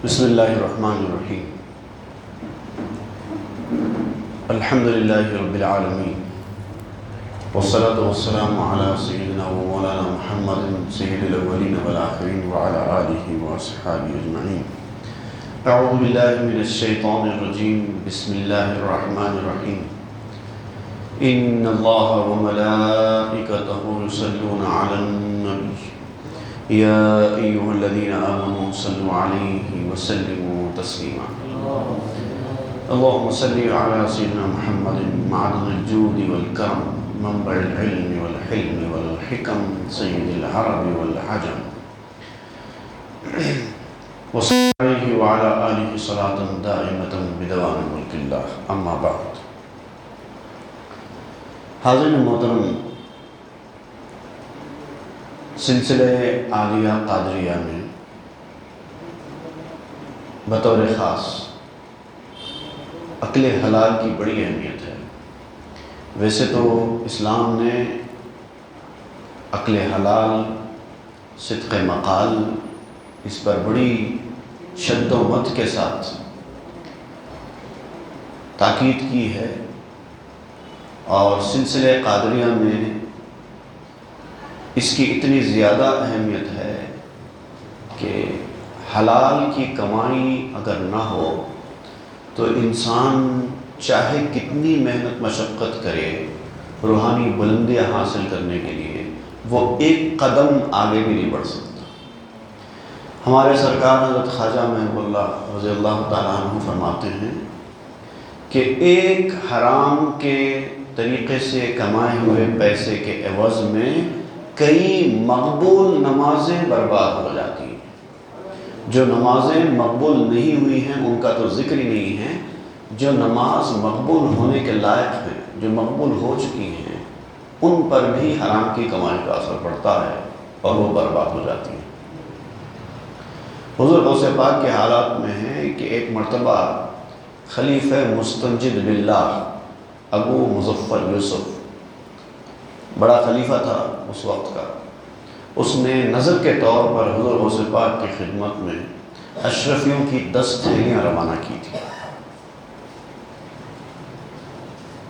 بسم اللہ الرحمن الرحیم الحمد للہ رب العالمین والصلاة والسلام علی سیدنا و مولانا محمد سید الاولین والآخرین وعلی آلہ واصحابہ اجمعین۔ اعوذ باللہ من الشیطان الرجیم، بسم اللہ الرحمن الرحیم۔ ان اللہ وملائکتہ یصلون علی النبی یا ایہا الذین آمنوا صلوا علیہ وسلموا تسلیما۔ اللہم صل علی سیدنا محمد معدن الجود والکرم منبع العلم والحلم والحکم سید العرب والعجم، وصلی علیہ وعلی آلہ صلاة دائمة بدوام ملک اللہ، اما بعد۔ حاضرین محترم، سلسلہ عالیہ قادریہ میں بطور خاص عقل حلال کی بڑی اہمیت ہے۔ ویسے تو اسلام نے عقل حلال، صدق مقال، اس پر بڑی شد و مد کے ساتھ تاکید کی ہے، اور سلسلہ قادریہ میں اس کی اتنی زیادہ اہمیت ہے کہ حلال کی کمائی اگر نہ ہو تو انسان چاہے کتنی محنت مشقت کرے روحانی بلندیاں حاصل کرنے کے لیے، وہ ایک قدم آگے بھی نہیں بڑھ سکتا۔ ہمارے سرکار حضرت خواجہ محب اللہ رضی اللہ تعالیٰ عنہ فرماتے ہیں کہ ایک حرام کے طریقے سے کمائے ہوئے پیسے کے عوض میں کئی مقبول نمازیں برباد ہو جاتی ہیں۔ جو نمازیں مقبول نہیں ہوئی ہیں ان کا تو ذکر ہی نہیں ہے، جو نماز مقبول ہونے کے لائق ہیں، جو مقبول ہو چکی ہیں، ان پر بھی حرام کی کمائی کا اثر پڑتا ہے اور وہ برباد ہو جاتی ہیں۔ حضور غوث پاک کے حالات میں ہے کہ ایک مرتبہ خلیفہ مستنجد باللہ ابو مظفر یوسف، بڑا خلیفہ تھا اس وقت کا، اس نے نظر کے طور پر حضور غوث پاک کی خدمت میں اشرفیوں کی 10 تھیلیاں روانہ کی تھی،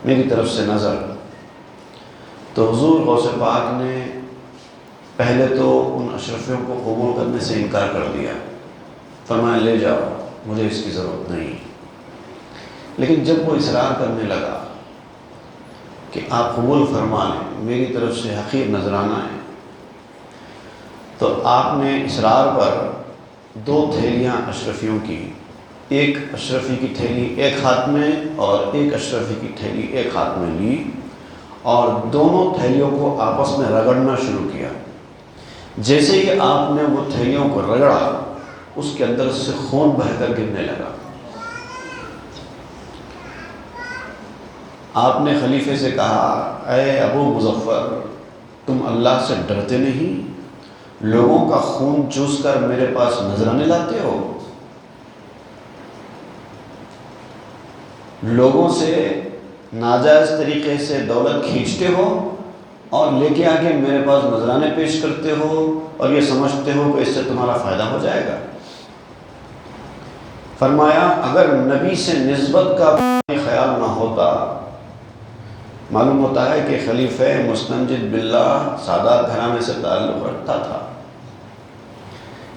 میری طرف سے نظر۔ تو حضور غوث پاک نے پہلے تو ان اشرفیوں کو قبول کرنے سے انکار کر دیا، فرمایا لے جاؤ، مجھے اس کی ضرورت نہیں۔ لیکن جب وہ اصرار کرنے لگا کہ آپ قبول فرما لیں، میری طرف سے حقیر نذرانہ ہے، تو آپ نے اصرار پر 2 تھیلیاں اشرفیوں کی، ایک اشرفی کی تھیلی ایک ہاتھ میں اور ایک اشرفی کی تھیلی ایک ہاتھ میں لی، اور دونوں تھیلیوں کو آپس میں رگڑنا شروع کیا۔ جیسے ہی آپ نے وہ تھیلیوں کو رگڑا، اس کے اندر سے خون بہہ کر گرنے لگا۔ آپ نے خلیفے سے کہا، اے ابو مظفر، تم اللہ سے ڈرتے نہیں؟ لوگوں کا خون چوس کر میرے پاس نذرانے لاتے ہو، لوگوں سے ناجائز طریقے سے دولت کھینچتے ہو اور لے کے آگے میرے پاس نذرانے پیش کرتے ہو، اور یہ سمجھتے ہو کہ اس سے تمہارا فائدہ ہو جائے گا۔ فرمایا اگر نبی سے نسبت کا خیال نہ ہوتا، معلوم ہوتا ہے کہ خلیفہ مستنجد باللہ سادات گھرانے سے تعلق رکھتا تھا،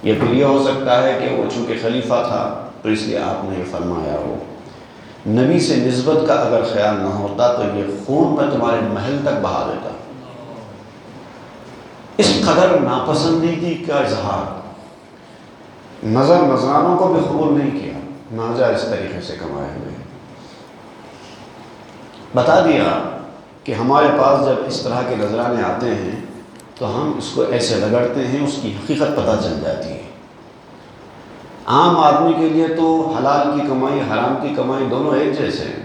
یا پھر یہ ہو سکتا ہے کہ وہ چونکہ خلیفہ تھا تو اس لیے آپ نے یہ فرمایا ہو۔ نبی سے نسبت کا اگر خیال نہ ہوتا تو یہ خون میں تمہارے محل تک بہا دیتا۔ اس قدر ناپسندیدگی کا اظہار، نذرانوں کو بھی قبول نہیں کیا، ناجائز طریقے سے کمائے ہوئے، بتا دیا کہ ہمارے پاس جب اس طرح کے نذرانے آتے ہیں تو ہم اس کو ایسے رگڑتے ہیں، اس کی حقیقت پتہ چل جاتی ہے۔ عام آدمی کے لیے تو حلال کی کمائی حرام کی کمائی دونوں ایک جیسے ہیں،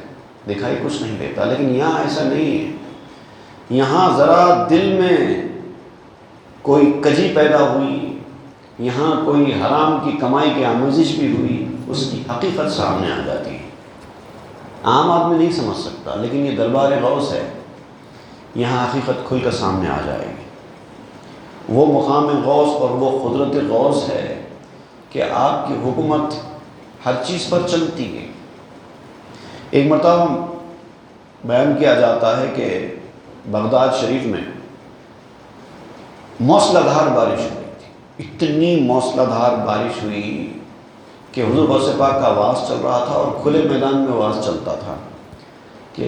دکھائی کچھ نہیں دیتا، لیکن یہاں ایسا نہیں ہے۔ یہاں ذرا دل میں کوئی کجی پیدا ہوئی، یہاں کوئی حرام کی کمائی کی آمیزش بھی ہوئی، اس کی حقیقت سامنے آ جاتی ہے۔ عام آدمی نہیں سمجھ سکتا، لیکن یہ دربار غوث ہے، یہاں حقیقت کھل کر سامنے آ جائے گی۔ وہ مقام غوث اور وہ قدرت غوث ہے کہ آپ کی حکومت ہر چیز پر چلتی ہے۔ ایک مرتبہ بیان کیا جاتا ہے کہ بغداد شریف میں موسلا دھار بارش ہوئی تھی، اتنی موسلا دھار بارش ہوئی کہ حضور غوث پاک کا آواز چل رہا تھا اور کھلے میدان میں آواز چلتا تھا کہ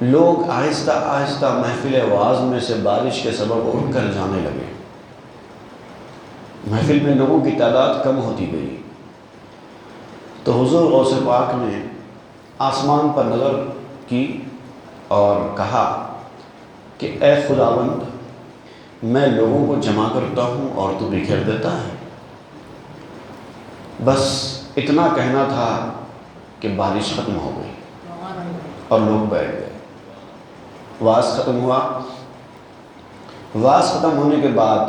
لوگ آہستہ آہستہ محفل واعظ میں سے بارش کے سبب اٹھ کر جانے لگے، محفل میں لوگوں کی تعداد کم ہوتی گئی۔ تو حضور غوث پاک نے آسمان پر نظر کی اور کہا کہ اے خداوند، میں لوگوں کو جمع کرتا ہوں اور تو بکھیر دیتا ہے۔ بس اتنا کہنا تھا کہ بارش ختم ہو گئی اور لوگ بیٹھ گئے۔ واعظ ختم ہوا۔ واعظ ختم ہونے کے بعد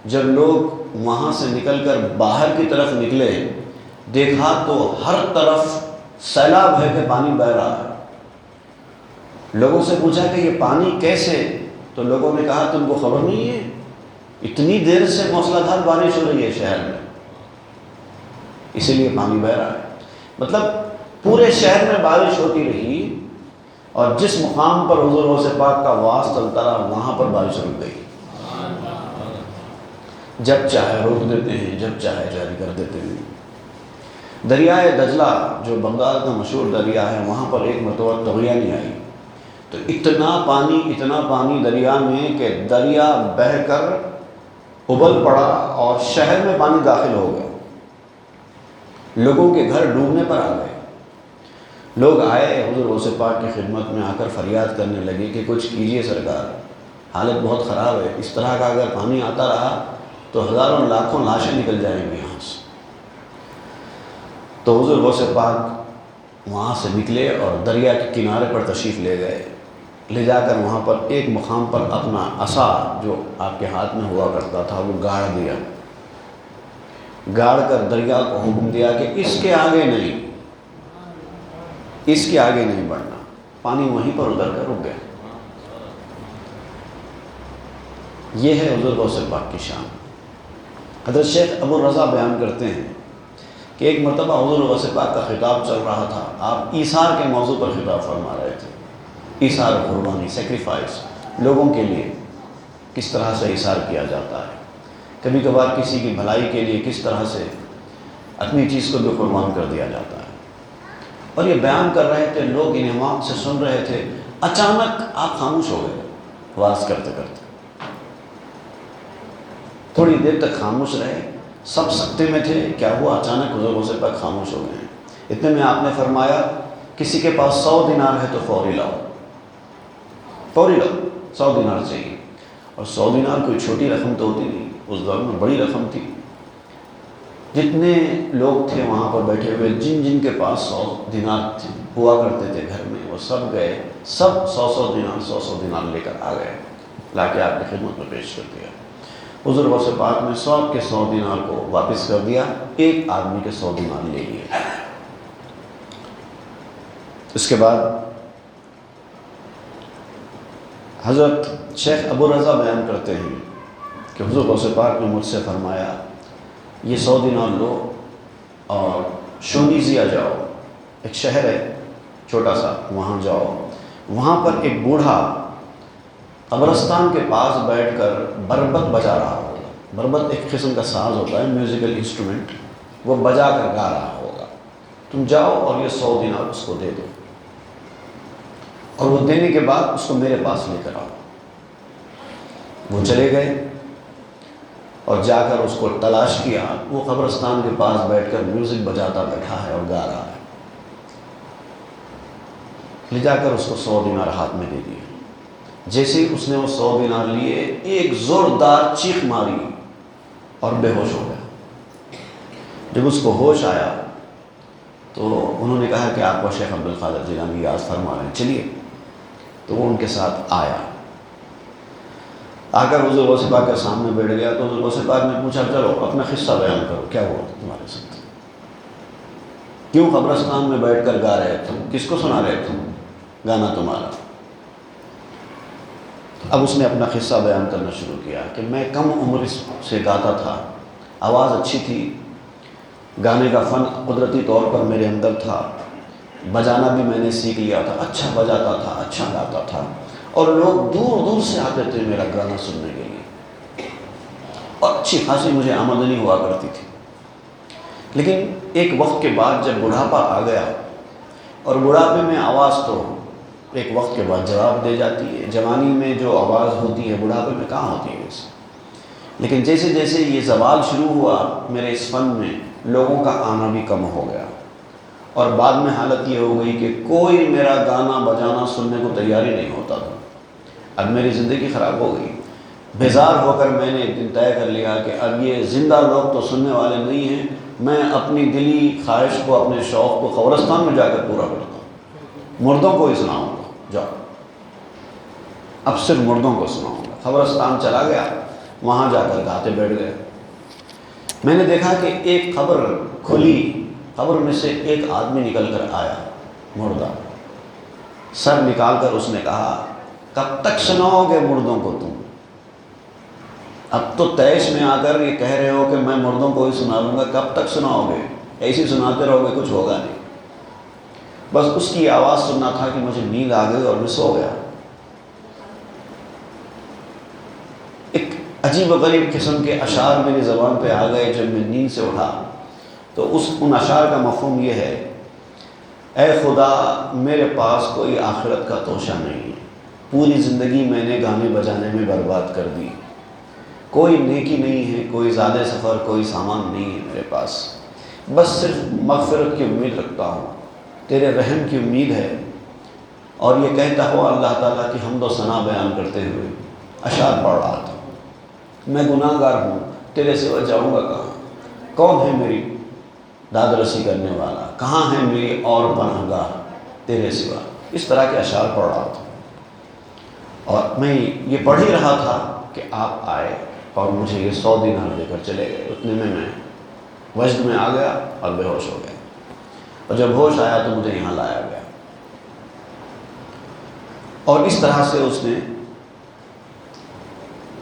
جب لوگ وہاں سے نکل کر باہر کی طرف نکلے، دیکھا تو ہر طرف سیلاب ہے کہ پانی بہہ رہا ہے۔ لوگوں سے پوچھا کہ یہ پانی کیسے؟ تو لوگوں نے کہا تم کو خبر نہیں ہے، اتنی دیر سے موسلا دھار بارش ہو رہی ہے شہر میں، اسی لیے پانی بہہ رہا ہے۔ مطلب پورے شہر میں بارش ہوتی رہی اور جس مقام پر حضور غوث پاک کا واعظ چلتا رہا وہاں پر بارش رک گئی۔ جب چاہے روک دیتے ہیں، جب چاہے جاری کر دیتے ہیں۔ دریائے دجلہ جو بغداد کا مشہور دریا ہے، وہاں پر ایک مرتبہ طغیانی آئی تو اتنا پانی دریا میں کہ دریا بہہ کر ابل پڑا اور شہر میں پانی داخل ہو گیا، لوگوں کے گھر ڈوبنے پر آ گئے۔ لوگ آئے حضور غوث پاک کی خدمت میں، آ کر فریاد کرنے لگے کہ کچھ کیجئے سرکار، حالت بہت خراب ہے، اس طرح کا اگر پانی آتا رہا تو ہزاروں لاکھوں لاشیں نکل جائیں گی یہاں سے۔ تو حضور غوث پاک وہاں سے نکلے اور دریا کے کنارے پر تشریف لے گئے، لے جا کر وہاں پر ایک مقام پر اپنا عصا جو آپ کے ہاتھ میں ہوا کرتا تھا وہ گاڑ دیا، گاڑ کر دریا کو حکم دیا کہ اس کے آگے نہیں، اس کے آگے نہیں بڑھنا۔ پانی وہیں پر اتر کر رک گیا۔ یہ ہے حضور غوث پاک کی شان۔ حضرت شیخ ابو رضا بیان کرتے ہیں کہ ایک مرتبہ حضور غوث پاک کا خطاب چل رہا تھا، آپ ایثار کے موضوع پر خطاب فرما رہے تھے۔ ایثار قربانی، سیکریفائس، لوگوں کے لیے کس طرح سے ایثار کیا جاتا ہے، کبھی کبھار کسی کی بھلائی کے لیے کس طرح سے اپنی چیز کو بھی قربان کر دیا جاتا ہے۔ اور یہ بیان کر رہے تھے، لوگ انہمام سے سن رہے تھے، اچانک آپ خاموش ہو گئے واعظ کرتے کرتے، تھوڑی دیر تک خاموش رہے، سب سکتے میں تھے، کیا ہوا؟ اچانک حضور غوث پاک خاموش ہو گئے۔ اتنے میں آپ نے فرمایا کسی کے پاس 100 دینار ہے تو فوری لاؤ، فوری لاؤ، 100 دینار چاہیے۔ اور 100 دینار کوئی چھوٹی رقم تو ہوتی نہیں، اس دور میں بڑی رقم تھی۔ جتنے لوگ تھے وہاں پر بیٹھے ہوئے، جن جن کے پاس 100 دینار ہوا کرتے تھے گھر میں، وہ سب گئے، سب 100 دینار لے کر آ گئے، لا کے آپ کی خدمت میں پیش کر دیا۔ حضور غوث پاک نے سب کے 100 دینار کو واپس کر دیا، ایک آدمی کے 100 دینار لے لیے۔ اس کے بعد حضرت شیخ ابو رضا بیان کرتے ہیں کہ حضور غوث پاک نے مجھ سے فرمایا یہ 100 دینار لو اور شونیزیا جاؤ، ایک شہر ہے چھوٹا سا، وہاں جاؤ، وہاں پر ایک بوڑھا قبرستان کے پاس بیٹھ کر بربت بجا رہا ہوگا۔ بربت ایک قسم کا ساز ہوتا ہے، میوزیکل انسٹرومنٹ، وہ بجا کر گا رہا ہوگا، تم جاؤ اور یہ 100 دینار اس کو دے دو، اور وہ دینے کے بعد اس کو میرے پاس لے کر آؤ۔ وہ چلے گئے اور جا کر اس کو تلاش کیا، وہ قبرستان کے پاس بیٹھ کر میوزک بجاتا بیٹھا ہے اور گا رہا ہے۔ لے جا کر اس کو 100 دینار ہاتھ میں دے دیے۔ جیسے ہی اس نے وہ 100 دینار لیے، ایک زوردار چیخ ماری اور بے ہوش ہو گیا۔ جب اس کو ہوش آیا تو انہوں نے کہا کہ آپ کو شیخ عبد القادر جیلانی یاد فرما رہے ہیں، چلیے۔ تو وہ ان کے ساتھ آیا، آ کر حضور غوث پاک کے سامنے بیٹھ گیا۔ تو حضور غوث پاک نے پوچھا چلو اپنا قصہ بیان کرو، کیا ہوا تمہارے ساتھ، کیوں قبرستان میں بیٹھ کر گا رہے تھے، کس کو سنا رہے تھے گانا تمہارا؟ اب اس نے اپنا قصہ بیان کرنا شروع کیا کہ میں کم عمر سے گاتا تھا، آواز اچھی تھی، گانے کا فن قدرتی طور پر میرے اندر تھا، بجانا بھی میں نے سیکھ لیا تھا، اچھا بجاتا تھا، اچھا گاتا تھا، اور لوگ دور دور سے آتے تھے میرا گانا سننے کے لیے، اور اچھی خاصی مجھے آمدنی ہوا کرتی تھی۔ لیکن ایک وقت کے بعد جب بڑھاپا آ گیا، اور بڑھاپے میں آواز تو ایک وقت کے بعد جواب دے جاتی ہے، جوانی میں جو آواز ہوتی ہے بڑھاپے میں کہاں ہوتی ہے ویسے، لیکن جیسے جیسے یہ زوال شروع ہوا میرے اس فن میں، لوگوں کا آنا بھی کم ہو گیا، اور بعد میں حالت یہ ہو گئی کہ کوئی میرا گانا بجانا سننے کو تیار ہی نہیں ہوتا تھا۔ اب میری زندگی خراب ہو گئی۔ بیزار ہو کر میں نے ایک دن طے کر لیا کہ اب یہ زندہ لوگ تو سننے والے نہیں ہیں، میں اپنی دلی خواہش کو، اپنے شوق کو قبرستان میں جا کر پورا کرتا ہوں، مردوں کو ہی سناؤں گا، جاؤ اب صرف مردوں کو سناؤں گا۔ قبرستان چلا گیا، وہاں جا کر گاتے بیٹھ گئے۔ میں نے دیکھا کہ ایک قبر کھلی، قبر میں سے ایک آدمی نکل کر آیا، مردہ، سر نکال کر اس نے کہا، کب تک سناؤ گے مردوں کو تم؟ اب تو تیش میں آ کر یہ کہہ رہے ہو کہ میں مردوں کو ہی سنا لوں گا، کب تک سناؤ گے؟ ایسی سناتے رہو گے کچھ ہوگا نہیں۔ بس اس کی آواز سننا تھا کہ مجھے نیند آ گئی اور میں سو گیا۔ ایک عجیب و غریب قسم کے اشعار میری زبان پہ آ گئے جب میں نیند سے اٹھا، تو ان اشعار کا مفہوم یہ ہے، اے خدا میرے پاس کوئی آخرت کا توشہ نہیں ہے، پوری زندگی میں نے گانے بجانے میں برباد کر دی، کوئی نیکی نہیں ہے، کوئی زیادہ سفر، کوئی سامان نہیں ہے میرے پاس، بس صرف مغفرت کی امید رکھتا ہوں، تیرے رحم کی امید ہے۔ اور یہ کہتا ہوا اللہ تعالیٰ کی حمد و ثنا بیان کرتے ہوئے اشعار پڑھ رہا تھا، میں گناہ گار ہوں، تیرے سوا جاؤں گا کہاں، کون ہے میری داد رسی کرنے والا، کہاں ہے میری اور پناہ گاہ تیرے سوا، اس طرح کے اشعار پڑھ رہا تھا۔ اور میں یہ پڑھ ہی رہا تھا کہ آپ آئے اور مجھے یہ 100 دینار دے کر چلے گئے۔ اتنے میں وجد میں آ گیا اور بے ہوش ہو گیا، اور جب ہوش آیا تو مجھے یہاں لایا گیا، اور اس طرح سے اس نے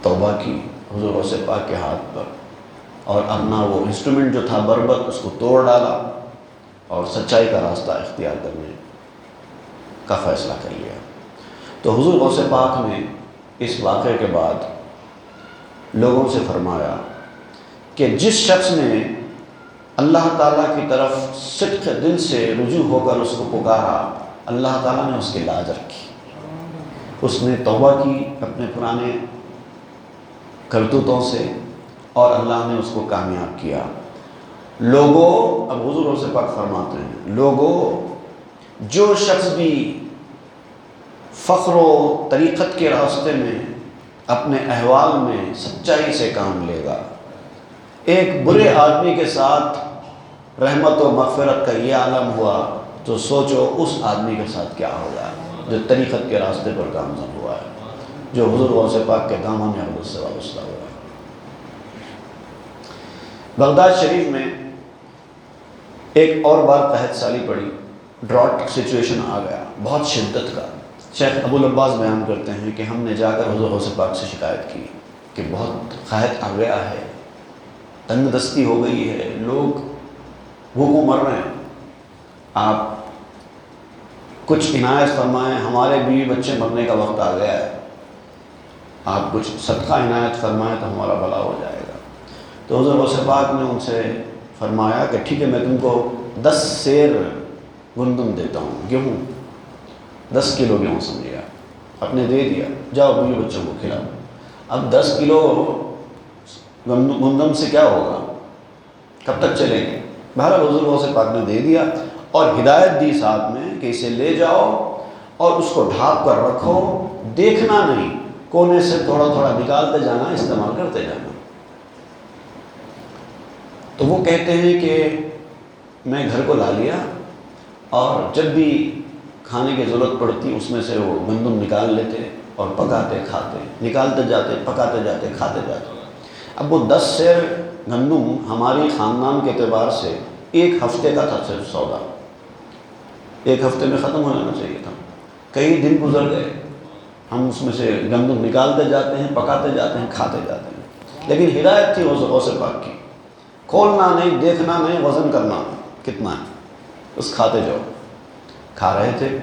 توبہ کی حضور غوث پاک کے ہاتھ پر، اور اپنا وہ انسٹرومنٹ جو تھا بربط اس کو توڑ ڈالا، اور سچائی کا راستہ اختیار کرنے کا فیصلہ کر لیا۔ تو حضور غوث پاک نے اس واقعے کے بعد لوگوں سے فرمایا کہ جس شخص نے اللہ تعالیٰ کی طرف صدق دل سے رجوع ہو کر اس کو پکارا، اللہ تعالیٰ نے اس کی لاج رکھی، اس نے توبہ کی اپنے پرانے کرتوتوں سے، اور اللہ نے اس کو کامیاب کیا۔ لوگوں، اب حضور غوث پاک فرماتے ہیں، لوگوں جو شخص بھی فخر و طریقت کے راستے میں اپنے احوال میں سچائی سے کام لے گا، ایک برے آدمی کے ساتھ رحمت و مغفرت کا یہ عالم ہوا، تو سوچو اس آدمی کے ساتھ کیا ہوگا جو طریقت کے راستے پر گامزن ہوا ہے، جو حضور غوث پاک کے دامن اقدس سے وابستہ ہوا ہے۔ بغداد شریف میں ایک اور بار قحط سالی پڑی، ڈراٹ سچویشن آ گیا بہت شدت کا۔ شیخ ابو العباس بیان کرتے ہیں کہ ہم نے جا کر حضور غوث پاک سے شکایت کی کہ بہت قحط آ گیا ہے، تنگ دستی ہو گئی ہے، لوگ بھوکوں مر رہے ہیں، آپ کچھ عنایت فرمائیں، ہمارے بیوی بچے مرنے کا وقت آ گیا ہے، آپ کچھ صدقہ عنایت فرمائیں تو ہمارا بھلا ہو جائے گا۔ تو حضور غوث پاک نے ان سے فرمایا کہ ٹھیک ہے، میں تم کو 10 سیر گندم دیتا ہوں، گیہوں 10 کلو گیہوں سمجھیا، اپنے دے دیا، جاؤ بیوی بچوں کو کھلاؤ۔ اب 10 کلو گندم سے کیا ہوگا، کب تک چلیں گے؟ بہرحال حضور غوث پاک نے دے دیا، اور ہدایت دی ساتھ میں کہ اسے لے جاؤ اور اس کو ڈھانپ کر رکھو، دیکھنا نہیں، کونے سے تھوڑا تھوڑا نکالتے جانا، استعمال کرتے جانا۔ تو وہ کہتے ہیں کہ میں گھر کو لا لیا، اور جب بھی کھانے کی ضرورت پڑتی اس میں سے وہ گندم نکال لیتے اور پکاتے کھاتے، نکالتے جاتے پکاتے جاتے کھاتے جاتے۔ اب وہ 10 سیر گندم ہماری خاندان کے اعتبار سے 1 ہفتے کا تھا صرف سودا، 1 ہفتے میں ختم ہو جانا چاہیے تھا۔ کئی دن گزر گئے، ہم اس میں سے گندم نکالتے جاتے ہیں، پکاتے جاتے ہیں، کھاتے جاتے ہیں، لیکن ہدایت تھی حضور غوث پاک کی کھولنا نہیں، دیکھنا نہیں، وزن کرنا کتنا ہے، بس کھاتے جاؤ۔ کھا رہے تھے،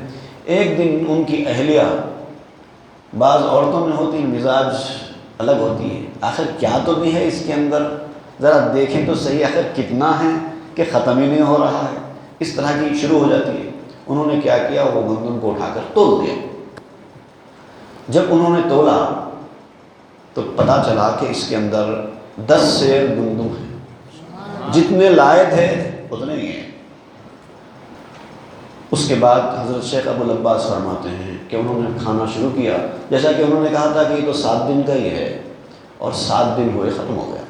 ایک دن ان کی اہلیہ، بعض عورتوں میں ہوتی مزاج الگ ہوتی ہے، آخر کیا تو بھی ہے اس کے اندر، ذرا دیکھیں تو صحیح آخر کتنا ہے کہ ختم ہی نہیں ہو رہا ہے، اس طرح کی شروع ہو جاتی ہے۔ انہوں نے کیا کیا، وہ گندم کو اٹھا کر تول دیا۔ جب انہوں نے تولا تو پتہ چلا کہ اس کے اندر 10 سیر گندم ہیں، جتنے لائے تھے اتنے ہی ہیں۔ اس کے بعد حضرت شیخ ابو العباس فرماتے ہیں کہ انہوں نے کھانا شروع کیا، جیسا کہ انہوں نے کہا تھا کہ یہ تو 7 دن کا ہی ہے، اور 7 دن ہوئے ختم ہو گیا۔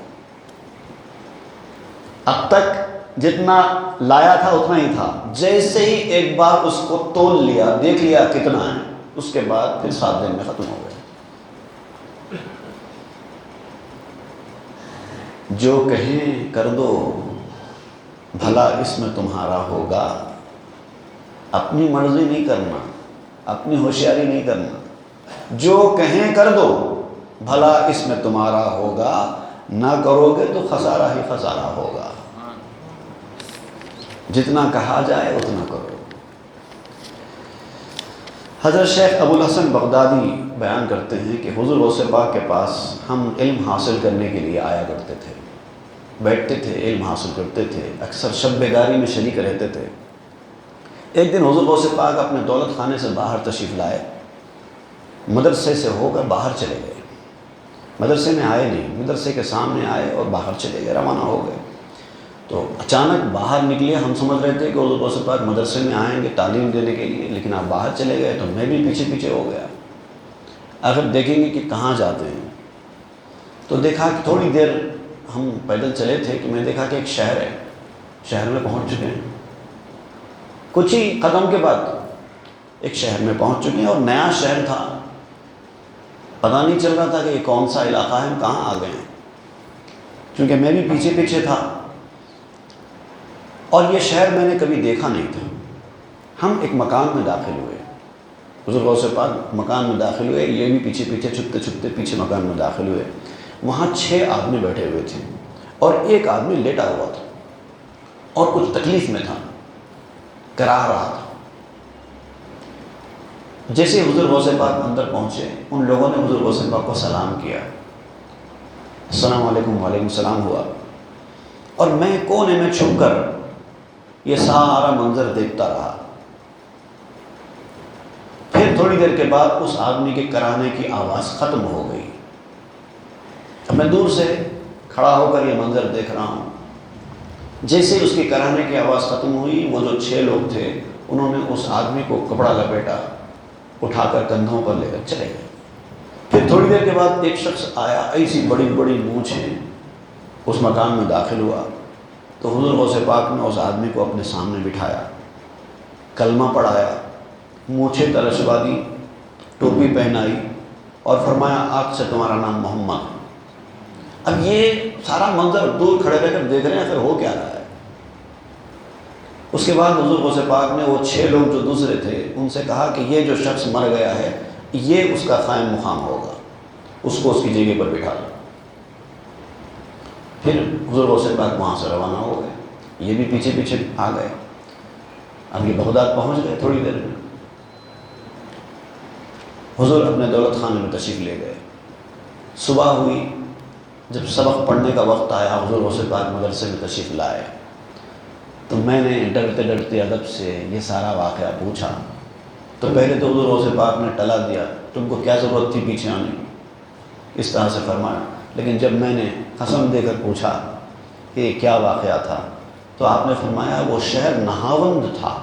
اب تک جتنا لایا تھا اتنا ہی تھا، جیسے ہی ایک بار اس کو تول لیا، دیکھ لیا کتنا ہے، اس کے بعد پھر 7 دن میں ختم ہو گیا۔ جو کہیں کر دو بھلا اس میں تمہارا ہوگا، اپنی مرضی نہیں کرنا، اپنی ہوشیاری نہیں کرنا، جو کہیں کر دو بھلا اس میں تمہارا ہوگا، نہ کرو گے تو خسارہ ہی خسارہ ہوگا۔ جتنا کہا جائے اتنا کرو۔ حضرت شیخ ابو الحسن بغدادی بیان کرتے ہیں کہ حضور غوث پاک کے پاس ہم علم حاصل کرنے کے لیے آیا کرتے تھے، بیٹھتے تھے، علم حاصل کرتے تھے، اکثر شب بیداری میں شریک رہتے تھے۔ ایک دن حضور غوث پاک اپنے دولت خانے سے باہر تشریف لائے، مدرسے سے ہو کر باہر چلے گئے، مدرسے میں آئے نہیں، مدرسے کے سامنے آئے اور باہر چلے گئے، روانہ ہو گئے۔ تو اچانک باہر نکلے، ہم سمجھ رہے تھے کہ حضور غوث پاک مدرسے میں آئیں گے تعلیم دینے کے لیے، لیکن آپ باہر چلے گئے تو میں بھی پیچھے پیچھے ہو گیا۔ آخر دیکھیں گے کہ کہاں جاتے ہیں، تو دیکھا کہ تھوڑی دیر ہم پیدل چلے تھے کہ میں دیکھا کہ ایک شہر ہے، شہر میں پہنچ چکے ہیں، کچھ ہی قدم کے بعد ایک شہر میں پہنچ چکے ہیں، اور نیا شہر تھا، پتہ نہیں چل رہا تھا کہ یہ کون سا علاقہ ہے، ہم کہاں آ گئے ہیں، کیونکہ میں بھی پیچھے پیچھے تھا، اور یہ شہر میں نے کبھی دیکھا نہیں تھا۔ ہم ایک مکان میں داخل ہوئے، حضور غوث پاک مکان میں داخل ہوئے، یہ بھی پیچھے پیچھے چھپتے چھپتے پیچھے مکان میں داخل ہوئے۔ وہاں 6 آدمی بیٹھے ہوئے تھے، اور ایک آدمی لیٹا ہوا تھا، اور کچھ تکلیف میں تھا، کرا رہا تھا۔ جیسے حضور غوث پاک اندر پہنچے، ان لوگوں نے حضور غوث پاک کو سلام کیا، السلام علیکم، وعلیکم السلام ہوا، اور میں کونے میں چھپ کر یہ سارا منظر دیکھتا رہا۔ پھر تھوڑی دیر کے بعد اس آدمی کے کرانے کی آواز ختم ہو گئی۔ اب میں دور سے کھڑا ہو کر یہ منظر دیکھ رہا ہوں۔ جیسے اس کی کرانے کی آواز ختم ہوئی، وہ جو 6 لوگ تھے انہوں نے اس آدمی کو کپڑا لپیٹا، اٹھا کر کندھوں پر لے کر چلے گئے۔ پھر تھوڑی دیر کے بعد ایک شخص آیا، ایسی بڑی بڑی مونچھیں، اس مکان میں داخل ہوا، تو حضور غوث پاک نے اس آدمی کو اپنے سامنے بٹھایا، کلمہ پڑھایا، مونچھیں ترشوا دی، ٹوپی پہنائی، اور فرمایا آج سے تمہارا نام محمد۔ اب یہ سارا منظر دور کھڑے رہ کر دیکھ رہے ہیں، پھر ہو کیا رہا ہے۔ اس کے بعد حضور غوث پاک نے وہ 6 لوگ جو دوسرے تھے ان سے کہا کہ یہ جو شخص مر گیا ہے یہ اس کا قائم مقام ہوگا، اس کو اس کی جگہ پر بٹھا دو۔ پھر حضور غوث پاک وہاں سے روانہ ہو گئے، یہ بھی پیچھے پیچھے آ گئے۔ اب یہ بغداد پہنچ گئے تھوڑی دیر میں۔ حضور اپنے دولت خانے میں تشریف لے گئے۔ صبح ہوئی، جب سبق پڑھنے کا وقت آیا، حضور غوث پاک مدرسے میں تشریف لائے، تو میں نے ڈرتے ڈرتے ادب سے یہ سارا واقعہ پوچھا، تو پہلے تو حضور غوث پاک نے ٹلا دیا، تم کو کیا ضرورت تھی پیچھے آنے کی، اس طرح سے فرمایا۔ لیکن جب میں نے قسم دے کر پوچھا کہ یہ کیا واقعہ تھا، تو آپ نے فرمایا وہ شہر نہاوند تھا،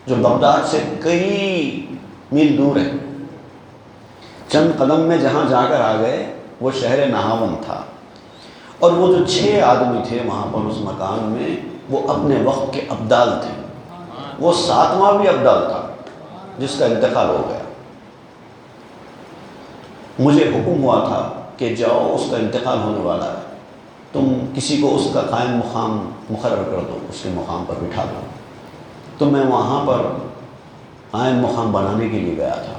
جو بغداد سے کئی میل دور ہے، چند قدم میں جہاں جا کر آ گئے وہ شہر نہاوند تھا، اور وہ جو 6 آدمی تھے وہاں پر اس مکان میں، وہ اپنے وقت کے ابدال تھے، وہ 7واں بھی ابدال تھا جس کا انتقال ہو گیا۔ مجھے حکم ہوا تھا کہ جاؤ، اس کا انتقال ہونے والا ہے، تم کسی کو اس کا قائم مقام مقرر کر دو، اس کے مقام پر بٹھا دو۔ تو میں وہاں پر قائم مقام بنانے کے لیے گیا تھا۔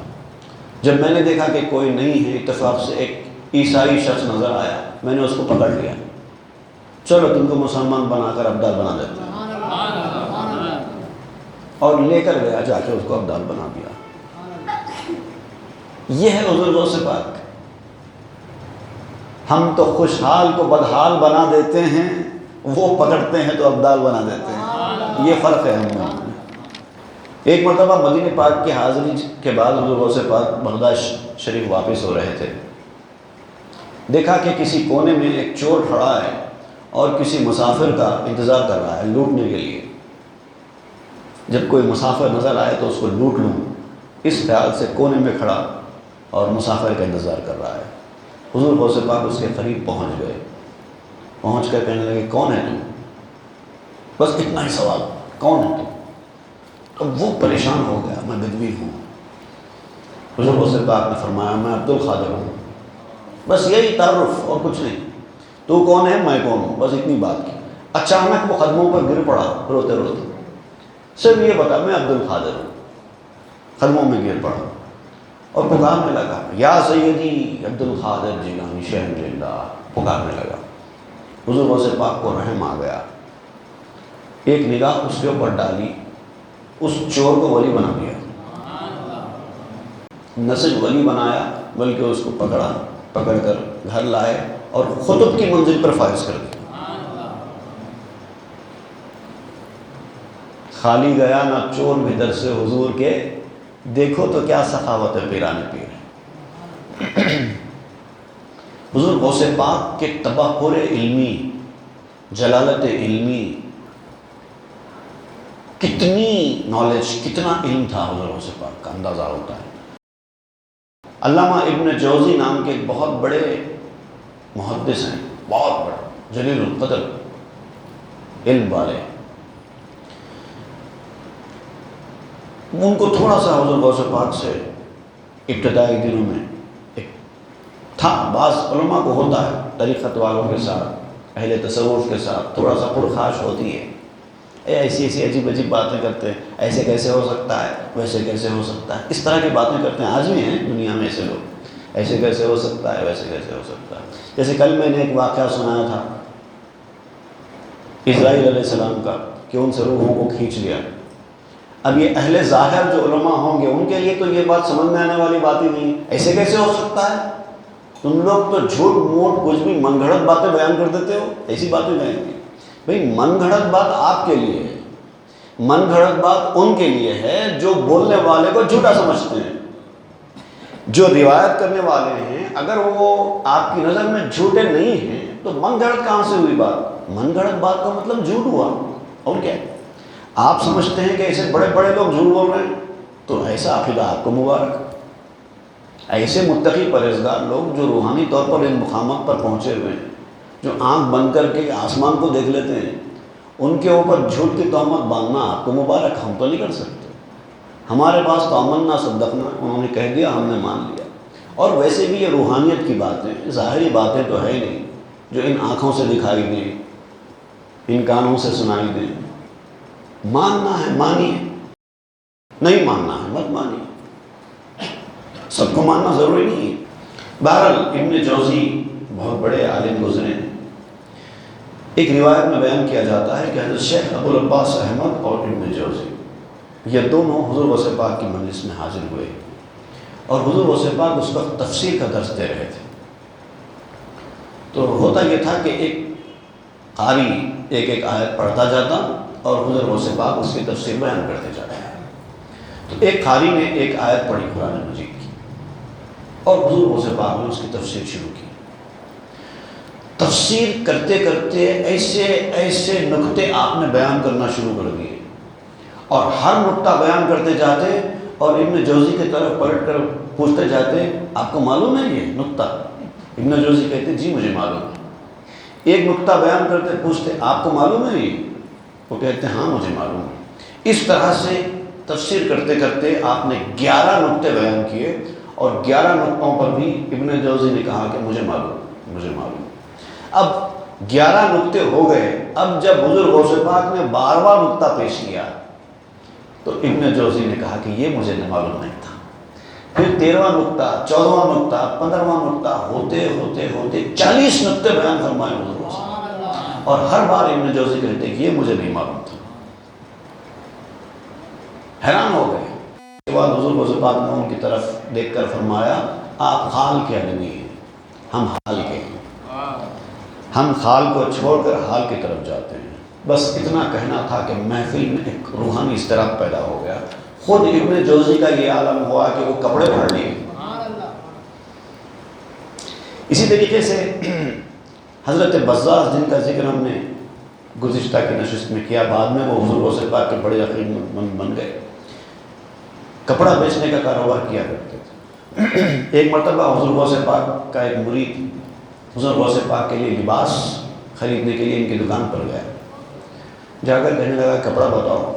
جب میں نے دیکھا کہ کوئی نہیں ہے، اتفاق سے ایک عیسائی شخص نظر آیا، میں نے اس کو پکڑ لیا، چلو تم کو مسلمان بنا کر ابدال بنا دیتے ہیں، اور لے کر گیا، جا کے اس کو ابدال بنا دیا۔ یہ ہے حضور غوث پاک۔ ہم تو خوشحال کو بدحال بنا دیتے ہیں، وہ پکڑتے ہیں تو ابدال بنا دیتے ہیں، یہ فرق ہے ہم میں۔ ایک مرتبہ مدینہ پاک کی حاضری کے بعد حضور غوث پاک بغداد شریف واپس ہو رہے تھے، دیکھا کہ کسی کونے میں ایک چور کھڑا ہے اور کسی مسافر کا انتظار کر رہا ہے لوٹنے کے لیے۔ جب کوئی مسافر نظر آئے تو اس کو لوٹ لوں، اس خیال سے کونے میں کھڑا اور مسافر کا انتظار کر رہا ہے۔ حضور غوث پاک اس کے قریب پہنچ گئے، پہنچ کر کہنے لگے کون ہے تم؟ بس اتنا ہی سوال، کون ہے تم؟ اب وہ پریشان ہو گیا، میں بدوی ہوں۔ حضور غوث پاک نے فرمایا میں عبد القادر ہوں، بس یہی تعارف اور کچھ نہیں۔ تو کون ہے؟ میں کون ہوں، بس اتنی بات کی۔ اچانک وہ قدموں پر گر پڑا روتے روتے، صرف یہ بتا میں عبد القادر ہوں، قدموں میں گر پڑا اور پکارنے لگا یا سیدی عبد القادر جیلانی شہن للہ، پکارنے لگا۔ حضور غوث پاک کو رحم آ گیا، ایک نگاہ اس کے اوپر ڈالی، اس چور کو ولی بنا دیا، نہ صرف ولی بنایا بلکہ اس کو پکڑ کر گھر لائے اور خطب کی منزل پر فائز کر دیا۔ خالی گیا نہ چور بھیتر سے حضور کے، دیکھو تو کیا سخاوت ہے پیران پیر۔ حضور غوث پاک کے تبحر علمی، جلالت علمی، کتنی نالج، کتنا علم تھا حضور غوث پاک کا، اندازہ ہوتا ہے۔ علامہ ابن جوزی نام کے ایک بہت بڑے محدث ہیں، بہت بڑے جلیل القدر علم والے، ان کو تھوڑا سا حضور غوث پاک سے ابتدائی دنوں میں ایک تھا، بعض علماء کو ہوتا ہے طریقت والوں کے ساتھ، اہل تصوف کے ساتھ تھوڑا سا پرخاش ہوتی ہے، ایسی ایسی عجیب عجیب باتیں کرتے ہیں، ایسے کیسے ہو سکتا ہے، ویسے کیسے ہو سکتا ہے، اس طرح کی باتیں کرتے ہیں۔ آج بھی ہیں دنیا میں ایسے لوگ، ایسے کیسے ہو سکتا ہے، ویسے کیسے ہو سکتا ہے۔ جیسے کل میں نے ایک واقعہ سنایا تھا اسرائیل علیہ السلام کا کہ ان سے روحوں کو کھینچ لیا۔ اب یہ اہل ظاہر جو علماء ہوں گے ان کے لیے تو یہ بات سمجھ میں آنے والی بات ہی نہیں، ایسے کیسے ہو سکتا ہے، تم لوگ تو جھوٹ موٹ کچھ بھی من گھڑت باتیں بیان کر دیتے ہو، ایسی باتیں بیان کی۔ بھئی من گھڑت بات آپ کے لیے ہے، من گھڑت بات ان کے لیے ہے جو بولنے والے کو جھوٹا سمجھتے ہیں، جو روایت کرنے والے ہیں اگر وہ آپ کی نظر میں جھوٹے نہیں ہیں تو من گھڑت کہاں سے ہوئی بات؟ من گھڑت بات کا مطلب جھوٹ ہوا، اور کیا ہے؟ آپ سمجھتے ہیں کہ ایسے بڑے بڑے لوگ جھوٹ بول رہے ہیں تو ایسا عقیدہ آپ کو مبارک۔ ایسے متقی پرہیزگار لوگ جو روحانی طور پر ان مقامات پر پہنچے ہوئے ہیں، جو آنکھ بند کر کے آسمان کو دیکھ لیتے ہیں، ان کے اوپر جھوٹ کی تہمت باندھنا آپ کو مبارک، ہم تو نہیں کر سکتے۔ ہمارے پاس تو آمنا صدقنا، انہوں نے کہہ دیا ہم نے مان لیا۔ اور ویسے بھی یہ روحانیت کی باتیں، ظاہری باتیں تو ہے نہیں جو ان آنکھوں سے دکھائی دیں، ان کانوں سے سنائی دیں۔ ماننا ہے مانیے، نہیں ماننا ہے مت مانیے، سب کو ماننا ضروری نہیں ہے۔ بہرحال ابن جوزی بہت بڑے عالم گزرے ہیں۔ ایک روایت میں بیان کیا جاتا ہے کہ حضرت شیخ ابو العباس احمد اور ابن جوزی یہ دونوں حضور غوث پاک کی مجلس میں حاضر ہوئے اور حضور غوث پاک اس وقت تفسیر کا درس دے رہے تھے۔ تو ہوتا یہ تھا کہ ایک قاری ایک ایک آیت پڑھتا جاتا اور حضور غوث پاک اس کی تفسیر بیان کرتے جاتے ہیں۔ تو ایک قاری نے ایک آیت پڑھی قرآن مجید کی اور حضور غوث پاک نے اس کی تفسیر شروع کی۔ تفسیر کرتے کرتے ایسے ایسے نکتے آپ نے بیان کرنا شروع کر دیے اور ہر نکتہ بیان کرتے جاتے اور ابن جوزی کی طرف پلٹ کر پوچھتے جاتے آپ کو معلوم ہے یہ نکتہ؟ ابن جوزی کہتے جی مجھے معلوم ہے۔ ایک نکتہ بیان کرتے پوچھتے آپ کو معلوم ہے یہ؟ وہ کہتے ہاں مجھے معلوم ہے۔ اس طرح سے تفسیر کرتے کرتے آپ نے 11 نکتے بیان کیے اور 11 نکتوں پر بھی ابن جوزی نے کہا کہ مجھے معلوم، مجھے معلوم۔ اب 11 نکتے ہو گئے، اب جب حضور غوث پاک نے 12واں نکتہ پیش کیا تو ابن جوزی نے کہا کہ یہ مجھے معلوم نہیں تھا۔ پھر 13واں نکتہ، 14واں نکتہ، 15واں نکتہ، ہوتے ہوتے ہوتے 40 نکتے بیان فرمائے حضور غوث پاک۔ اور ہر بار ابن جوزی کہتے کہ یہ مجھے نہیں معلوم تھا. حیران ہو گئے. اس کے بعد حضور غوث پاک نے ان کی طرف دیکھ کر فرمایا آپ خال کے آدمی ہیں، ہم حال کے ہیں، ہم خال کو چھوڑ کر حال کی طرف جاتے ہیں. بس اتنا کہنا تھا کہ محفل میں ایک روحانی اضطراب پیدا ہو گیا. خود ابن جوزی کا یہ عالم ہوا کہ وہ کپڑے پھاڑ لیے. اسی طریقے سے حضرت بزاز جن کا ذکر ہم نے گزشتہ کی نشست میں کیا، بعد میں وہ حضور غوث پاک کے بڑے یقین مند بن گئے، کپڑا بیچنے کا کاروبار کیا کرتے تھے. ایک مرتبہ حضور غوث پاک کا ایک مرید حضور غوث پاک کے لیے لباس خریدنے کے لیے ان کی دکان پر گیا. جا کر کہنے لگا کپڑا بتاؤ.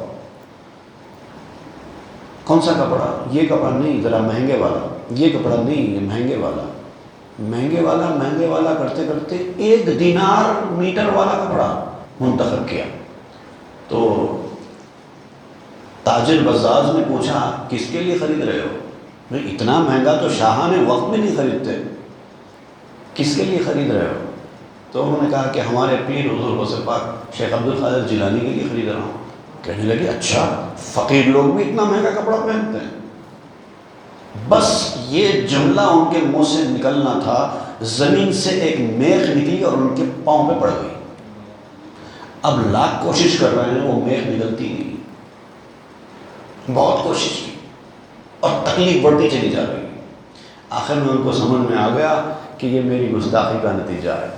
کون سا کپڑا؟ یہ کپڑا نہیں، ذرا مہنگے والا. یہ کپڑا نہیں، یہ مہنگے والا. مہنگے والا کرتے کرتے 1 دینار میٹر والا کپڑا منتخب کیا. تو تاجر بزاز نے پوچھا کس کے لیے خرید رہے ہو؟ بھئی اتنا مہنگا تو شاہان وقت میں نہیں خریدتے، کس کے لیے خرید رہے ہو؟ تو انہوں نے کہا کہ ہمارے پیر حضور غوث پاک شیخ عبد القادر جیلانی کے لیے خرید رہا ہوں. کہنے لگے اچھا، فقیر لوگ بھی اتنا مہنگا کپڑا پہنتے ہیں؟ بس یہ جملہ ان کے منہ سے نکلنا تھا، زمین سے ایک میخ نکلی اور ان کے پاؤں پہ پڑ گئی. اب لاکھ کوشش کر رہے ہیں، وہ میخ نکلتی نہیں. بہت کوشش کی اور تکلیف بڑھتی چلی جا رہی. آخر میں ان کو سمجھ میں آ گیا کہ یہ میری گستاخی کا نتیجہ ہے.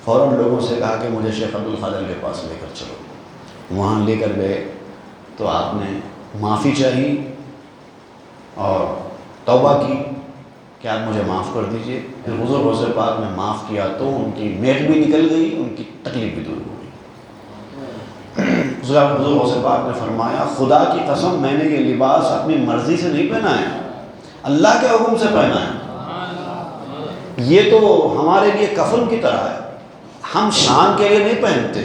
فوراً لوگوں سے کہا کہ مجھے شیخ عبد القادر کے پاس لے کر چلو. وہاں لے کر گئے تو آپ نے معافی چاہی اور توبہ کی کہ آپ مجھے معاف کر دیجئے. پھر حضور غوث پاک نے معاف کیا تو ان کی میخ بھی نکل گئی، ان کی تکلیف بھی دور ہو گئی. حضور غوث پاک نے فرمایا خدا کی قسم میں نے یہ لباس اپنی مرضی سے نہیں پہنا ہے، اللہ کے حکم سے پہنا ہے. یہ تو ہمارے لیے کفن کی طرح ہے، ہم شان کے لیے نہیں پہنتے.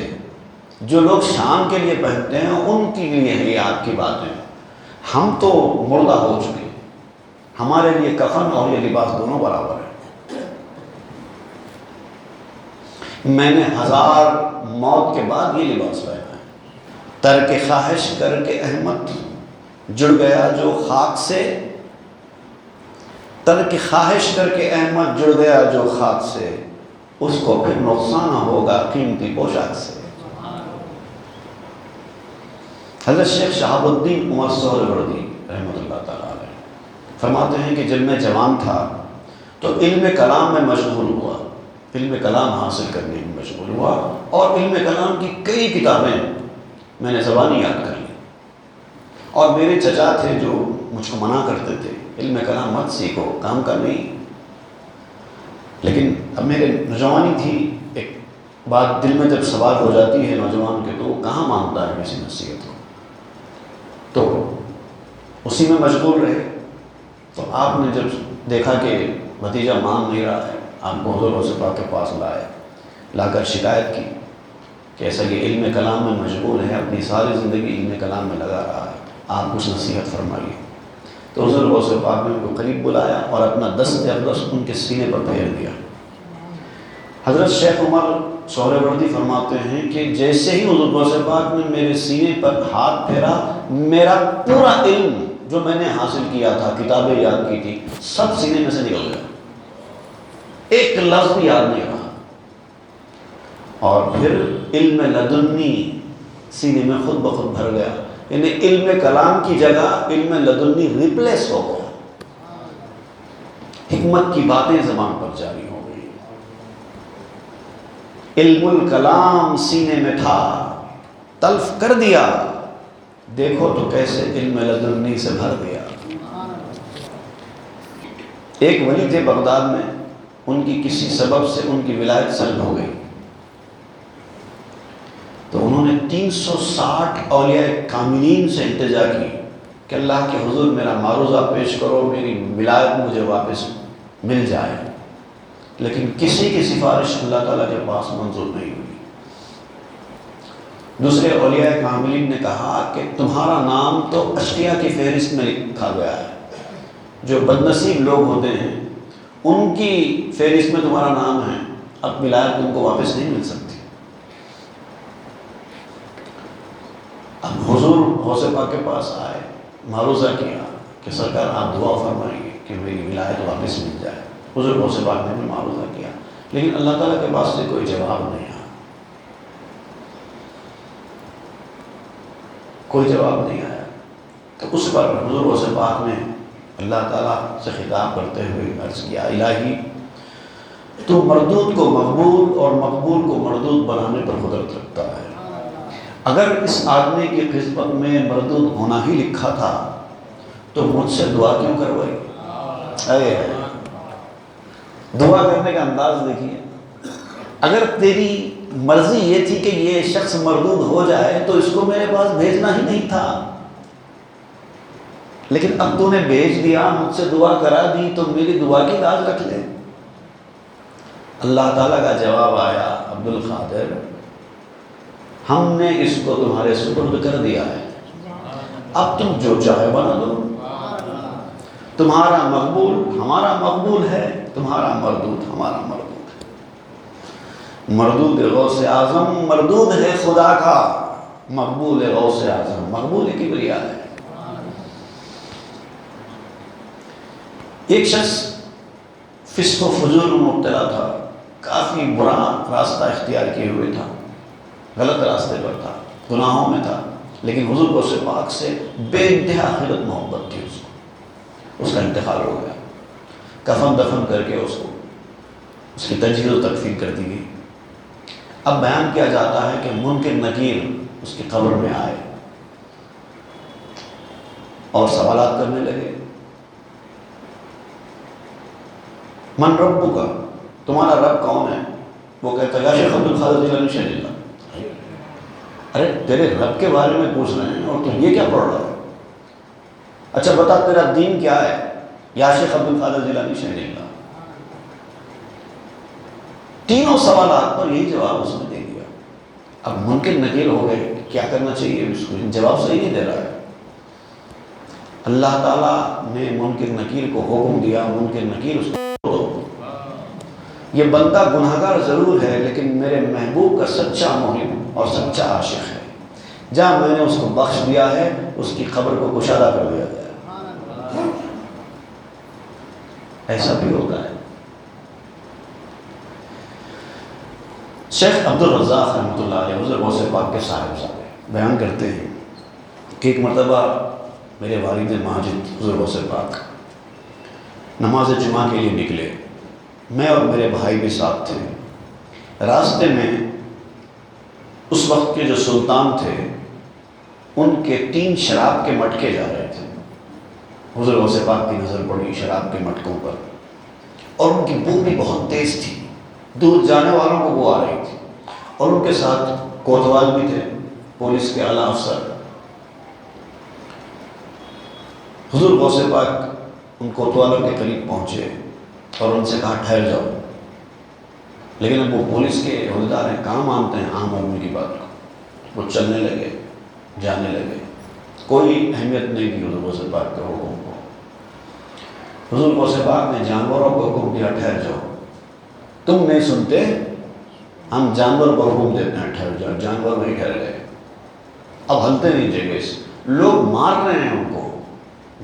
جو لوگ شان کے لیے پہنتے ہیں ان کے لیے یہ آپ کی باتیں. ہم تو مردہ ہو چکے، ہمارے لیے کفن اور یہ لباس دونوں برابر ہیں. میں نے 1000 موت کے بعد یہ لباس پہنا ہے. ترک خواہش کر کے احمد جڑ گیا جو خاک سے، ترک خواہش کر کے احمد جڑ گیا جو خاک سے، اس کو پھر نقصان ہوگا قیمتی پوشاک سے. حضرت شیخ شہاب الدین عمر سہروردی رحمۃ اللہ تعالیٰ علیہ فرماتے ہیں کہ جب میں جوان تھا تو علم کلام میں مشغول ہوا، علم کلام حاصل کرنے میں مشغول ہوا، اور علم کلام کی کئی کتابیں میں نے زبانی یاد کر لی. اور میرے چچا تھے جو مجھ کو منع کرتے تھے علم کلام مت سیکھو، کام کا نہیں. لیکن اب میرے نوجوانی تھی، ایک بات دل میں جب سوال ہو جاتی ہے نوجوان کے تو وہ کہاں مانتا ہے کسی نصیحت کو. تو اسی میں مشغول رہے. تو آپ نے جب دیکھا کہ بھتیجا مان نہیں رہا ہے، آپ کو حضور غوث پاک کے پاس لائے، لا کر شکایت کی کہ ایسا یہ علم کلام میں مشغول ہے، اپنی ساری زندگی علم کلام میں لگا رہا ہے، آپ کچھ نصیحت فرمائیے. تو حضور غوث پاک نے ان کو قریب بلایا اور اپنا دست اقدس ان کے سینے پر پھیر دیا. حضرت شیخ عمر سہروردی فرماتے ہیں کہ جیسے ہی حضور غوث پاک نے میرے سینے پر ہاتھ پھیرا، میرا پورا علم جو میں نے حاصل کیا تھا، کتابیں یاد کی تھی، سب سینے میں سے نکل گیا، ایک لفظ بھی یاد نہیں رہا. اور پھر علم لدنی سینے میں خود بخود بھر گیا، یعنی علم کلام کی جگہ علم لدنی ریپلیس ہو گیا. حکمت کی باتیں زبان پر جاری ہو گئی. علم الکلام سینے میں تھا، تلف کر دیا، دیکھو تو کیسے علم لدنی سے بھر گیا. ایک ولی تھے بغداد میں، ان کی کسی سبب سے ان کی ولایت سلب ہو گئی. تو انہوں نے 360 اولیاء کاملین سے التجا کی کہ اللہ کے حضور میرا معروضہ پیش کرو، میری ولایت مجھے واپس مل جائے. لیکن کسی کی سفارش اللہ تعالیٰ کے پاس منظور نہیں ہوئی. دوسرے اولیاء کاملین نے کہا کہ تمہارا نام تو اشقیاء کی فہرست میں لکھا گیا ہے، جو بدنصیب لوگ ہوتے ہیں ان کی فہرست میں تمہارا نام ہے، اب ولایت تم کو واپس نہیں مل سکتی. اب حضور غوث پاک کے پاس آئے، معروضہ کیا کہ سرکار آپ دعا فرمائیں گے کہ میری ولایت واپس مل جائے۔ حضور غوث پاک نے بھی معروضہ کیا، لیکن اللہ تعالیٰ کے پاس سے کوئی جواب نہیں آیا، کوئی جواب نہیں آیا۔ تو اس پر حضور غوث پاک نے اللہ تعالیٰ سے خطاب کرتے ہوئے عرض کیا، الہی تو مردود کو مقبول اور مقبول کو مردود بنانے پر قدرت رکھتا ہے، اگر اس آدمی کی قسمت میں مردود ہونا ہی لکھا تھا تو مجھ سے دعا کیوں کروائی؟ دعا کرنے کا انداز دیکھیے، اگر تیری مرضی یہ تھی کہ یہ شخص مردود ہو جائے تو اس کو میرے پاس بھیجنا ہی نہیں تھا، لیکن اب تو نے بھیج دیا، مجھ سے دعا کرا دی، تو میری دعا کی لاج رکھ لے۔ اللہ تعالیٰ کا جواب آیا، عبد القادر ہم نے اس کو تمہارے سپرد کر دیا ہے، اب تم جو چاہے بنا دو، تمہارا مقبول ہمارا مقبول ہے، تمہارا مردود ہمارا مردود ہے۔ مردود غوث اعظم مردود ہے خدا کا، مقبول غوث اعظم مقبول کبریا ہے۔ ایک شخص فسق و فجور میں مبتلا تھا، کافی برا راستہ اختیار کیے ہوئے تھا، غلط راستے پر تھا، گناہوں میں تھا، لیکن حضور غوث پاک سے بے انتہا خلت محبت تھی اس کو۔ اس کا انتقال ہو گیا، کفن دفن کر کے اس کی تجہیز و تکفین کر دی گئی۔ اب بیان کیا جاتا ہے کہ منکر نکیر اس کی قبر میں آئے اور سوالات کرنے لگے، من ربک کا، تمہارا رب کون ہے؟ وہ کہتا ہے یا شیخ عبد القادر جیلانی شہید اللہ۔ ارے تیرے رب کے بارے میں پوچھ رہے ہیں اور تو یہ کیا پڑھ رہا ہے؟ اچھا بتا تیرا دین کیا ہے؟ یا شیخ عبد القادر جیلانی شہید اللہ۔ تینوں سوالات پر یہی جواب اس نے دے دیا۔ اب منکر نکیر ہو گئے، کیا کرنا چاہیے اس کو؟ جواب صحیح نہیں دے رہا ہے۔ اللہ تعالیٰ نے منکر نکیر کو حکم دیا، منکر نکیر اس کو یہ بندہ گناہگار ضرور ہے لیکن میرے محبوب کا سچا محب اور سچا عاشق ہے، جہاں میں نے اس کو بخش دیا ہے اس کی قبر کو کشادہ کر دیا گیا۔ ایسا بھی ہوتا ہے۔ شیخ عبد الرزاق رحمۃ اللہ علیہ حضور غوث پاک کے صاحب بیان کرتے ہیں کہ ایک مرتبہ میرے والد ماجد حضور غوث پاک نماز جمعہ کے لیے نکلے، میں اور میرے بھائی بھی ساتھ تھے۔ راستے میں اس وقت کے جو سلطان تھے ان کے 3 شراب کے مٹکے جا رہے تھے۔ حضور غوث پاک کی نظر پڑی شراب کے مٹکوں پر، اور ان کی بو بھی بہت تیز تھی، دور جانے والوں کو بو آ رہی تھی، اور ان کے ساتھ کوتوال بھی تھے، پولیس کے اعلیٰ افسر۔ حضور غوث پاک ان کوتوالوں کے قریب پہنچے اور ان سے کہا ٹھہر جاؤ، لیکن اب وہ پولیس کے عہدیدار ہیں، کہاں مانتے ہیں عام آدمی کی بات کو۔ وہ چلنے لگے، جانے لگے، کوئی اہمیت نہیں دی حضور غوث پاک کے حکم کو۔ حضور غوث پاک نے جانوروں کو حکم دیا ٹھہر جاؤ، تم نہیں سنتے، ہم جانور کو حکم دیتے ہیں ٹھہر جاؤ، جانور نہیں ٹھہر گئے، اب ہلتے نہیں جگہ سے، لوگ مار رہے ہیں ان کو،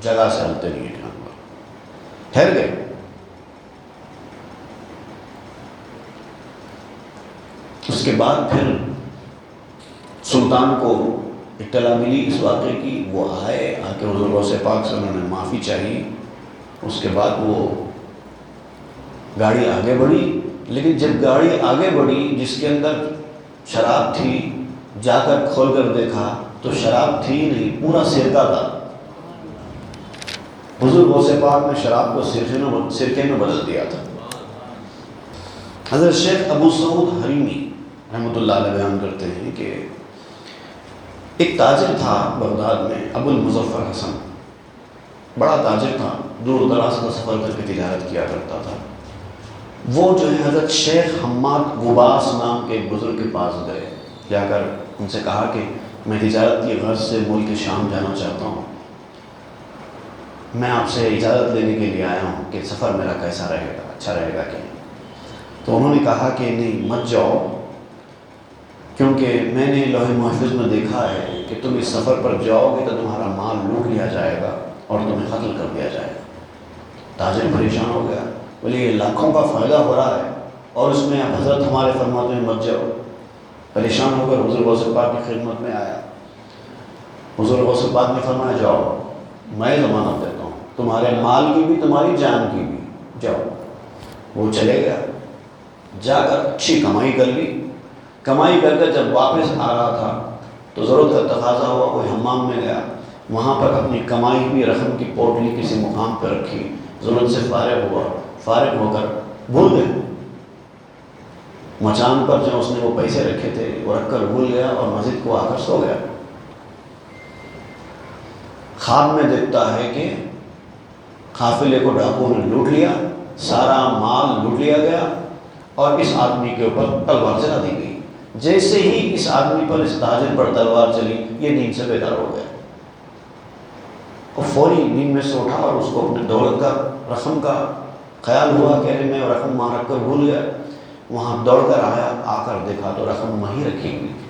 جگہ سے ہلتے نہیں ہیں جانور، ٹھہر گئے۔ اس کے بعد پھر سلطان کو اطلاع ملی اس واقعے کی، وہ آئے، آ کے حضور غوث پاک سے انہوں نے معافی چاہی۔ اس کے بعد وہ گاڑی آگے بڑھی، لیکن جب گاڑی آگے بڑھی جس کے اندر شراب تھی، جا کر کھول کر دیکھا تو شراب تھی نہیں، پورا سرکہ تھا۔ حضور غوث پاک نے شراب کو سرکے میں بدل دیا تھا۔ حضرت شیخ ابو سعود حریمی رحمۃ اللہ علیہ بیان کرتے ہیں کہ ایک تاجر تھا بغداد میں، ابو المظفر حسن، بڑا تاجر تھا، دور دراز کا سفر کر کے تجارت کیا کرتا تھا۔ وہ جو ہے حضرت شیخ حماد غباس نام کے ایک بزرگ کے پاس گئے، جا کر ان سے کہا کہ میں تجارت کی غرض سے ملک شام جانا چاہتا ہوں، میں آپ سے اجازت لینے کے لیے آیا ہوں کہ سفر میرا کیسا رہے گا، اچھا رہے گا کہ نہیں؟ تو انہوں نے کہا کہ نہیں مت جاؤ، کیونکہ میں نے لوح محفوظ میں دیکھا ہے کہ کہ تم اس سفر پر جاؤ گے تو تمہارا مال لوٹ لیا جائے گا اور تمہیں قتل کر دیا جائے گا۔ تاجر پریشان ہو گیا، بولے یہ لاکھوں کا فائدہ ہو رہا ہے اور اس میں اب حضرت ہمارے فرماتے ہیں مت جاؤ۔ پریشان ہو کر حضور غوث پاک کی خدمت میں آیا۔ حضور غوث پاک نے فرمایا جاؤ، میں ضمانت دیتا ہوں تمہارے مال کی بھی تمہاری جان کی بھی، جاؤ۔ وہ چلے گیا، جا کر اچھی کمائی کر لی۔ کمائی کر کے جب واپس آ رہا تھا تو ضرورت کا تقاضا ہوا، کوئی حمام میں گیا، وہاں پر اپنی کمائی ہوئی رقم کی پوٹلی کسی مقام پہ رکھی، ضرورت سے فارغ ہوا، فارغ ہو کر بھول گیا مچان پر جو اس نے وہ پیسے رکھے تھے وہ رکھ کر بھول گیا اور مسجد کو آ کر سو گیا۔ خواب میں دیکھتا ہے کہ قافلے کو ڈاکو نے لوٹ لیا، سارا مال لوٹ لیا گیا اور اس آدمی کے اوپر تلوار چلا دی گئی۔ جیسے ہی اس آدمی پر، اس تاجر پر تلوار چلی، یہ نیند سے بیدار ہو گیا۔ وہ فوری نیند میں سے اٹھا اور اس کو اپنے دولت کا، رقم کا خیال ہوا کہ میں رقم وہاں رکھ کر بھول گیا۔ وہاں دوڑ کر آیا، آ کر دیکھا تو رقم وہیں رکھی ہوئی تھی۔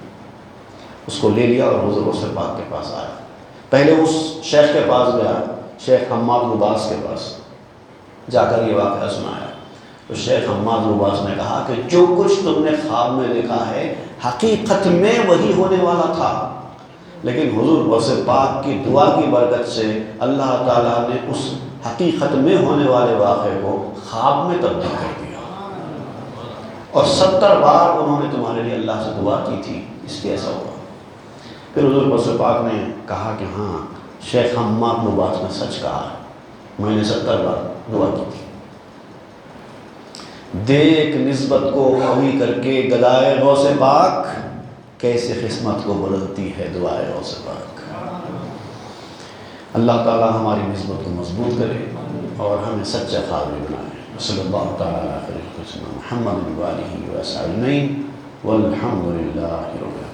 اس کو لے لیا اور حضور غوث پاک کے پاس آیا۔ پہلے اس شیخ کے پاس گیا، شیخ حماد لباس کے پاس جا کر یہ واقعہ سنایا۔ تو شیخ حماد لباس نے کہا کہ جو کچھ تم نے خواب میں دیکھا ہے حقیقت میں وہی ہونے والا تھا، لیکن حضور غوث پاک کی دعا کی برکت سے اللہ تعالیٰ نے اس حقیقت میں ہونے والے واقعے کو خواب میں تبدیل کر دیا، اور 70 بار انہوں نے تمہارے لیے اللہ سے دعا کی تھی، اس لیے ایسا ہوا۔ پھر حضور غوث پاک نے کہا کہ ہاں شیخ حماد لباس نے سچ کہا، میں نے 70 بار دعا کی تھی۔ دیکھ نسبت کو قوی کر کے گدائے غوث پاک، کیسے قسمت کو بدلتی ہے دعائے غوث پاک۔ اللہ تعالی ہماری نسبت کو مضبوط کرے اور ہمیں سچا قابل بنائے۔ صلی اللہ تعالیٰ علیہ وسلم محمد و آلہ و اصحابہ اجمعین والحمد للہ رب العالمین۔